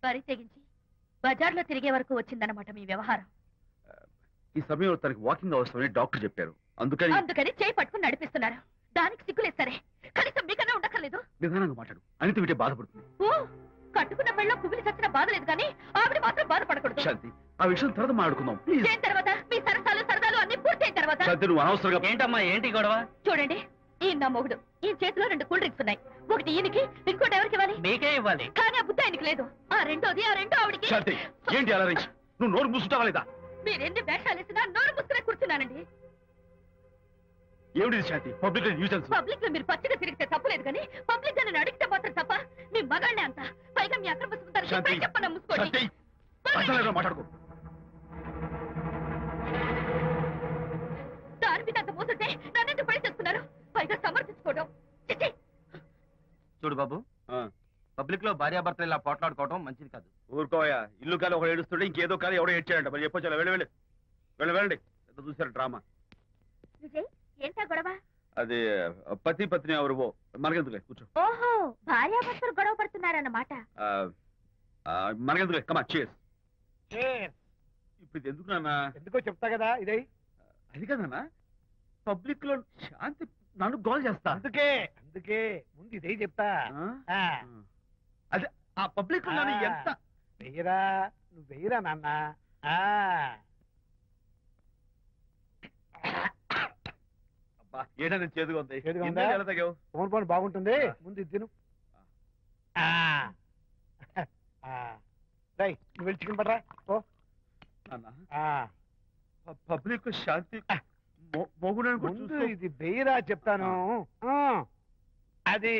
బరి తెగించి బజార్లో తిరిగే వరకు వచ్చిందన్నమాట మీ వ్యవహారం. ఈ సమయంలో తనకి వాకింగ్ అవసరమని డాక్టర్ చెప్పారు. అందుకని చేయి పట్టుకుని నడిపిస్తున్నారు. దానికి సిగ్గులేదు సరే, కనీసం మీకన్నా ఉండక్కర్లేదు. నిదానంగా మాట్లాడు, అనిత వింటే బాధపడుతుంది. ఓ, కట్టుకున్న పెళ్ళలో కుమిలి చచ్చిన బాధ లేదు కానీ ఆవిడ మాత్రం బాధపడకూడదు. శాంతి, ఆ విషయం తర్వాత మాట్లాడుకుందాం ప్లీజ్. చేయిన తర్వాత మీ సరదాలు అన్ని పూర్తయిన తర్వాత. శాంతి, నువ్వు అనవసరంగా. ఏంటమ్మా ఏంటి గొడవ? చూడండి, ఈ నా మొగుడు, ఈ చేతిలో 2 కూల్ డ్రింక్స్ ఉన్నాయి. ఒకటి ఈయనకి, ఇంకోటి ఎవరికి ఇవ్వాలి? మీకే ఇవ్వాలి. కానీ ఆ బుద్ధి ఆయనకి లేదు. ఆ రెండో ఆవిడకి. శాంతి, ఏంటి అలా నువ్వు నోరు మూసుకుంటావా లేదా? మీరెన్ని వేషాలు వేసినా నోరు ముసుకునే కూర్చున్నానండి. ఏమిటి శాంతి? Public nuisance. పబ్లిక్ లో మీరు పచ్చిగా తిరిగితే తప్పలేదు కానీ పబ్లిక్ గా నేను అడిగితే మాత్రం తప్ప. మీ మగాళ్ళే అంత, పైగా మీ అక్రమ చెప్పన ముసుకోండి. మాట్లాడుకో. దాని మీద అంత మోసుంటే నన్నెందుకు పడి చేస్తున్నారు? పైగా సమర్థించుకోవడం. చూడు బాబు, పబ్లిక్ లో భార్యాభర్తలు ఇలా పోట్లాడుకోవడం మంచిది కాదు. ఊరుకోయా, ఇల్లు కాదు ఒకడు ఏడుస్తుంటే ఇంకేదో కాదు ఎవడో ఏడ్చాడంట. మరి చెప్పొచ్చా? వెళ్ళండి. ఎంత చూసారు డ్రామా. విజయ్, ఏంటా గొడవ? అది పతి పత్ని ఎవరు మనకెందుకులే, కూర్చో. ఓహో, భార్యాభర్తలు గొడవ పడుతున్నారన్నమాట. మనకెందుకులే, కమా చేస్. ఇప్పుడు ఎందుకు నాన్న? ఎందుకో చెప్తా కదా. ఇదే అది కదన్నా, పబ్లిక్ లో శాంతి నన్ను గోల్ చేస్తా. అందుకే ముందు ఇదే చెప్తా. అదే ఆ పబ్లిక్ లో నన్ను ఎంత వెయ్యరా, నువ్వు వెయ్యరా నాన్న. ఏడా నేను చేదుగా ఉంది. ఫోన్ బాగుంటుంది, ముందు ఇది తిను. నువ్వు వెళ్ళి చికెన్ పడరా. ఓ పబ్లిక్ శాంతి ముందు ఇది వెయ్యరా చెప్తాను. అది